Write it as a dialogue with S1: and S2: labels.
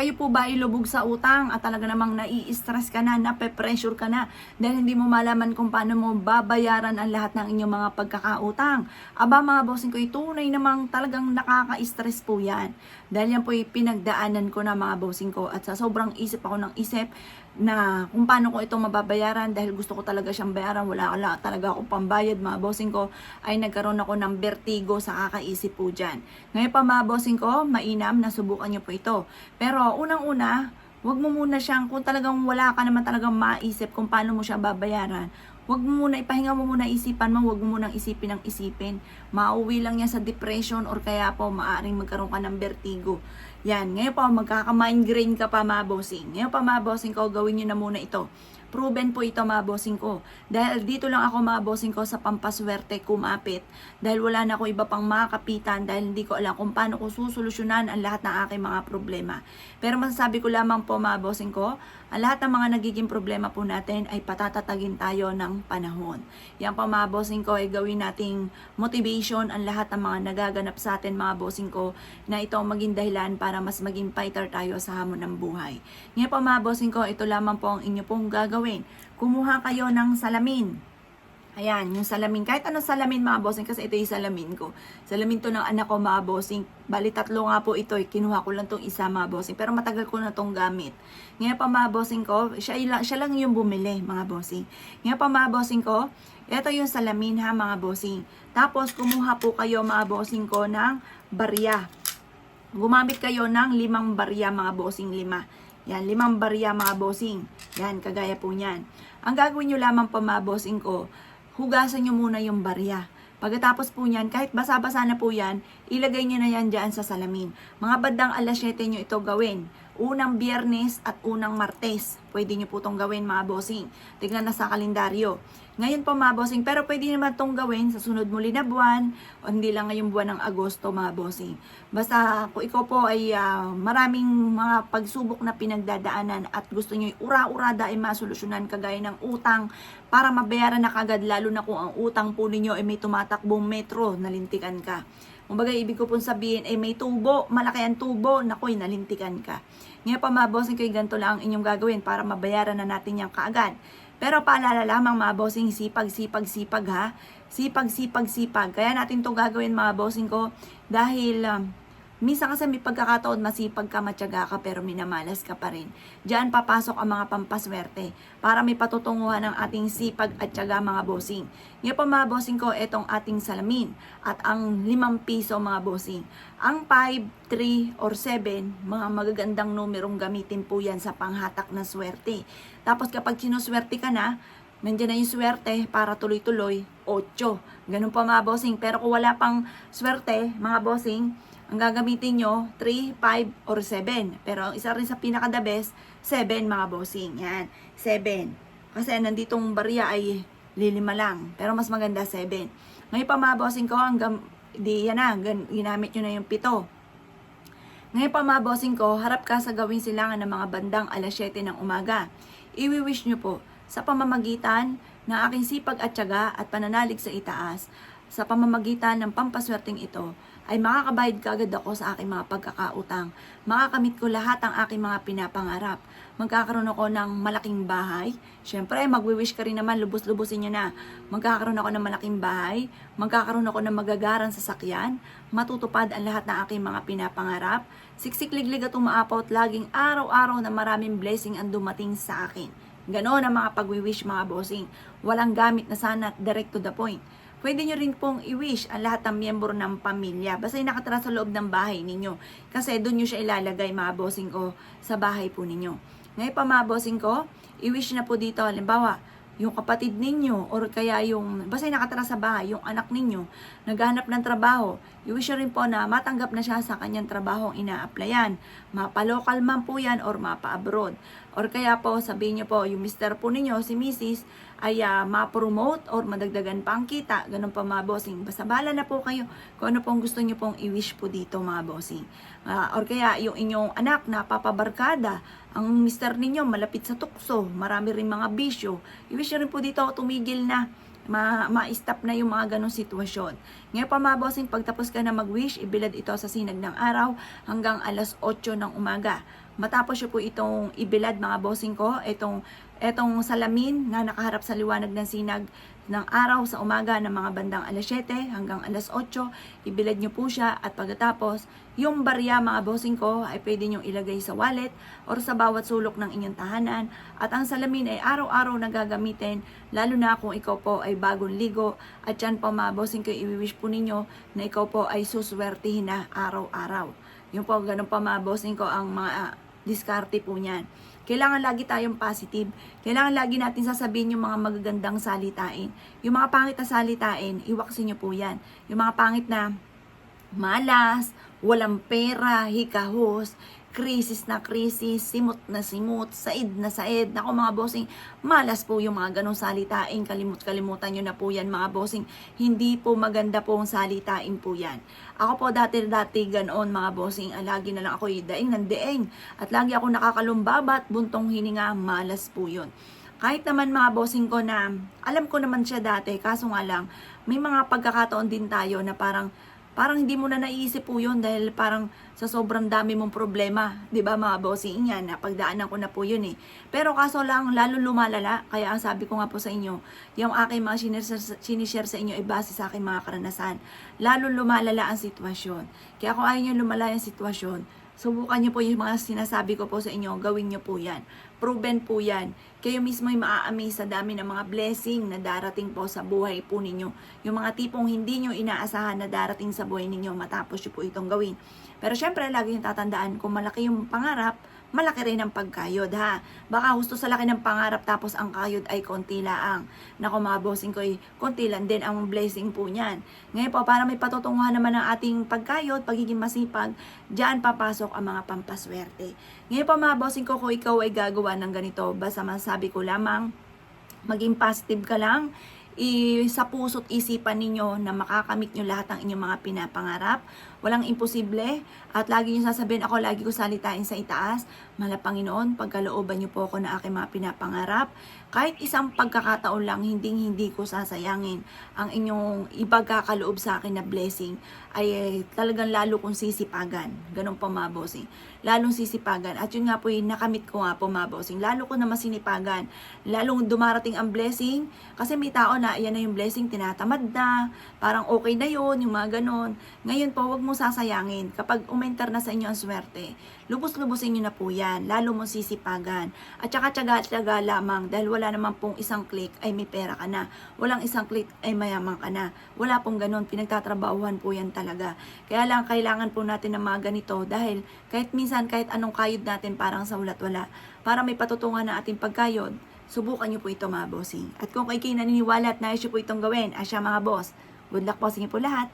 S1: Kayo po ba ay lubog sa utang at talaga namang nai-stress ka na, nape-pressure ka na dahil hindi mo malaman kung paano mo babayaran ang lahat ng inyong mga pagkakautang? Aba mga bossing ko, tunay namang talagang nakaka-stress po yan. Dahil yan po ay pinagdaanan ko na mga bossing ko at sa sobrang isip ako ng isip na kung paano ko ito mababayaran dahil gusto ko talaga siyang bayaran, wala talaga akong pambayad mga bossing ko, ay nagkaroon ako ng vertigo sa kakaisip po dyan. Ngayon pa mga bossing ko, mainam na subukan nyo po ito. Pero unang-una, wag mo muna siyang, kung talagang wala ka naman talagang maisip kung paano mo siya babayaran, wag mo muna, ipahinga mo muna isipan mo, wag mo munang isipin ng isipin. Mauwi lang yan sa depression or kaya po maaring magkaroon ka ng vertigo. Yan, ngayon po magkaka-migraine ka pa mga bossing. Ngayon pa mga bossing ko, gawin nyo na muna ito. Proven po ito mga bossing ko. Dahil dito lang ako mga bossing ko sa pampaswerte kumapit. Dahil wala na ako iba pang makakapitan dahil hindi ko alam kung paano ko susolusyonan ang lahat ng aking mga problema. Pero masasabi ko lamang po mga bossing ko, ang lahat ng mga nagiging problema po natin ay patatatagin tayo ng panahon. Yan pa mga bossing ko ay gawin nating motivation ang lahat ng mga nagaganap sa atin mga bossing ko na ito ang maging dahilan para mas maging fighter tayo sa hamon ng buhay. Ngayon pa mga bossing ko, ito lamang po ang inyo pong gagawin. Kumuha kayo ng salamin. Ayan, yung salamin. Kahit anong salamin mga bossing, kasi ito yung salamin ko. Salamin to ng anak ko mga bossing. Bali, 3 nga po ito. Kinuha ko lang tong isa mga bossing. Pero matagal ko na tong gamit. Ngayon pa mga bossing ko, siya lang yung bumili mga bossing. Ngayon pa mga bossing ko, ito yung salamin ha mga bossing. Tapos, kumuha po kayo mga bossing ko ng barya. Gumamit kayo ng 5 barya mga bossing, 5. Yan, 5 barya mga bossing. Yan, kagaya po niyan. Ang gagawin nyo lamang pa mga bossing ko, hugasan nyo muna yung barya. Pagkatapos po niyan, kahit basa-basa na po yan, ilagay nyo na yan dyan sa salamin. Mga bandang alas 7 nyo ito gawin. Unang Biyernes at unang Martes. Pwede nyo po itong gawin mga bossing. Tignan na sa kalendaryo. Ngayon po mga bossing, pero pwede naman itong gawin sa sunod muli na buwan o hindi lang ngayong buwan ng Agosto mga bossing. Basta kung ikaw po ay maraming mga pagsubok na pinagdadaanan at gusto nyo ura-urada ay masolusyonan kagaya ng utang para mabayaran na kagad, lalo na kung ang utang po ninyo ay may tumatakbong metro, nalintikan ka. Kumbaga, ibig ko pong sabihin ay may tubo, malaki ang tubo, nakoy, nalintikan ka. Ngayon pa mga bossing, kayo ganito lang ang inyong gagawin para mabayaran na natin yan kaagad. Pero paalala lamang mga bossing, sipag ha. Sipag. Kaya natin to gagawin mga bossing ko dahil minsan kasi may pagkakataon masipag ka, matyaga ka, pero minamalas ka pa rin. Diyan papasok ang mga pampaswerte para may patutunguhan ng ating sipag at tiyaga mga bossing. Ngayon pa mga bossing ko, itong ating salamin at ang 5 piso mga bossing. Ang 5, 3, or 7, mga magagandang numerong gamitin po yan sa panghatak ng swerte. Tapos kapag sinuswerte ka na, nandiyan na yung swerte para tuloy-tuloy, 8. Ganun pa mga bossing. Pero kung wala pang swerte, mga bossing, ang gagamitin nyo, 3, 5, or 7. Pero ang isa rin sa pinaka-the best, 7 mga bossing. Yan, 7. Kasi nanditong barya ay 5 lang. Pero mas maganda 7. Ngayon pa mga bossing ko, ginamit nyo na yung 7. Ngayon pa mga bossing ko, harap ka sa gawing silangan ng mga bandang alas 7 ng umaga. Iwi-wish nyo po sa pamamagitan ng aking sipag at tiyaga at pananalig sa itaas, sa pamamagitan ng pampaswerteng ito, ay makakabayad kaagad ako sa aking mga pagkakautang. Makakamit ko lahat ang aking mga pinapangarap. Magkakaroon ako ng malaking bahay. Siyempre, magwi-wish ka rin naman, lubos-lubusin nyo na. Magkakaroon ako ng malaking bahay. Magkakaroon ako ng magagarang sasakyan. Matutupad ang lahat ng aking mga pinapangarap. Siksik-liglig at umaapaw laging araw-araw na maraming blessing ang dumating sa akin. Ganon ang mga pagwi-wish mga bossing. Walang gamit na sana, direct to the point. Pwede nyo rin pong i-wish ang lahat ng miyembro ng pamilya. Basta yung nakatira sa loob ng bahay ninyo. Kasi doon nyo siya ilalagay mga bossing ko sa bahay po ninyo. Ngayon pa mga bossing ko, i-wish na po dito. Halimbawa, yung kapatid ninyo or kaya yung, basta yung nakatira sa bahay, yung anak ninyo, naghahanap ng trabaho, i-wish rin po na matanggap na siya sa kanyang trabaho ina-applyan. Mapa-local man po yan or mapa-abroad. Or kaya po, sabihin nyo po, yung mister po ninyo, si Mrs., ay ma-promote or madagdagan pa ang kita. Ganun pa mga bossing. Basta bahala na po kayo kung ano pong gusto nyo pong i-wish po dito mga bossing. Or kaya yung inyong anak na papabarkada, ang mister ninyo malapit sa tukso, marami rin mga bisyo, i-wish rin po dito tumigil na, ma-stop na yung mga ganong sitwasyon. Ngayon pa mga bossing, pagtapos ka na mag-wish, ibilad ito sa sinag ng araw hanggang alas 8 ng umaga. matapos nyo po itong ibilad mga bossing ko, etong salamin na nakaharap sa liwanag ng sinag ng araw sa umaga ng mga bandang alas 7 hanggang alas 8, ibilad nyo po siya at pagkatapos, yung barya mga bossing ko ay pwede nyo ilagay sa wallet or sa bawat sulok ng inyong tahanan at ang salamin ay araw-araw na gagamitin lalo na kung ikaw po ay bagong ligo at yan po mga bossing ko i-wish po ninyo na ikaw po ay suswertihin na araw-araw. Yung po, ganun pa mga bossing ko ang mga diskarte po niyan. Kailangan lagi tayong positive. Kailangan lagi natin sasabihin yung mga magagandang salitain. Yung mga pangit na salitain, iwaksin nyo po yan. Yung mga pangit na malas, walang pera, hikahos, krisis na krisis, simot na simot, said na said. Naku mga bossing, malas po yung mga ganong salitain. Kalimutan nyo na po yan mga bossing. Hindi po maganda po ang salitain po yan. Ako po dati ganoon mga bossing. Lagi na lang ako daing ng deeng. At lagi ako nakakalumbabat, buntong hininga, malas po yun. Kahit naman mga bossing ko na, alam ko naman siya dati, kaso nga lang, may mga pagkakataon din tayo na parang hindi mo na naiisip po yun dahil parang sa sobrang dami mong problema, di ba mga bossing yan, napagdaanan ko na po yun eh. Pero kaso lang, lalo lumalala, kaya ang sabi ko nga po sa inyo, yung aking mga sinishare sa inyo ay base sa aking mga karanasan. Lalo lumalala ang sitwasyon. Kaya kung ayaw nyo lumala yung sitwasyon, subukan nyo po yung mga sinasabi ko po sa inyo, gawin nyo po yan. Proven po yan. Kayo mismo ay maa-amaze sa dami ng mga blessing na darating po sa buhay po ninyo. Yung mga tipong hindi nyo inaasahan na darating sa buhay ninyo matapos nyo po itong gawin. Pero syempre, lagi yung tatandaan, kung malaki yung pangarap, malaki rin ang pagkayod ha. Baka gusto sa laki ng pangarap tapos ang kayod ay konti laang. Naku mga bossing ko, konti lang din ang blessing po niyan. Ngayon po, para may patutunguhan naman ang ating pagkayod, pagiging masipag, diyan papasok ang mga pampaswerte. Ngayon po mga bossing ko, kung ikaw ay gagawa ng ganito, basta masabi ko lamang, maging positive ka lang, sa puso't isipan ninyo na makakamit nyo lahat ng inyong mga pinapangarap. Walang imposible. At lagi nyo sasabihin, ako lagi ko salitain sa itaas, mahal Panginoon, pagkalooban nyo po ako na aking mga pinapangarap. Kahit isang pagkakataon lang, hindi ko sasayangin ang inyong ipagkakaloob sa akin na blessing ay talagang lalo kong sisipagan. Ganun po mga bossing. Lalong sisipagan. At yun nga po yung nakamit ko nga po mga bossing. Lalo ko na masinipagan. Lalong dumarating ang blessing. Kasi may tao na yan na yung blessing, tinatamad na. Parang okay na yun, yung mga ganon. Ngayon po, wag mo sasayangin. Kapag umenter na sa inyo ang swerte, lubos-lubosin nyo na po yan. Lalo mo sisipagan. At saka tiyaga-tiyaga lamang dahil wala naman pong isang click ay may pera ka na. Walang isang click ay mayaman ka na. Wala pong ganon. Pinagtatrabahuhan po yan talaga. Kaya lang kailangan po natin ng mga ganito dahil kahit minsan, kahit anong kayod natin parang sa walat-wala. Para may patutungan na ating pagkayod, subukan nyo po ito mga bossing. At kung kayo naniniwala at nais nyo po itong gawin, asya mga boss, good luck po sa inyo po lahat.